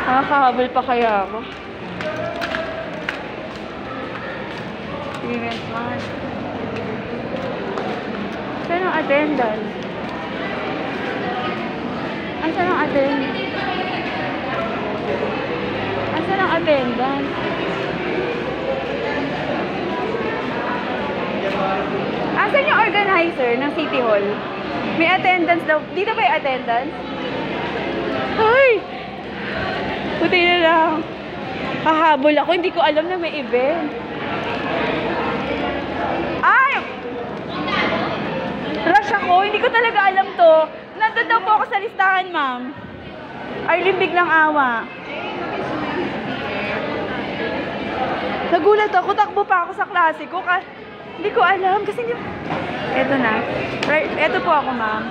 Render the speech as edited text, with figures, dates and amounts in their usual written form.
Nakakahabol pa kaya ako. Event man. Saan ang attendance? Asan ang attendance? Asan ang attendance? Asan yung organizer ng City Hall? May attendance daw. Dito ba yung attendance? Ay! Puti na lang. Hahabol ako. Hindi ko alam na may event. Ay! Rush ako. Hindi ko talaga alam to. Nandun daw po ako sa listahan, ma'am. Arlene Biglang Awa. Nagulat ako. Takbo pa ako sa klase ko. Hindi ko alam kasi hindi... Eto na. Eto po ako, ma'am.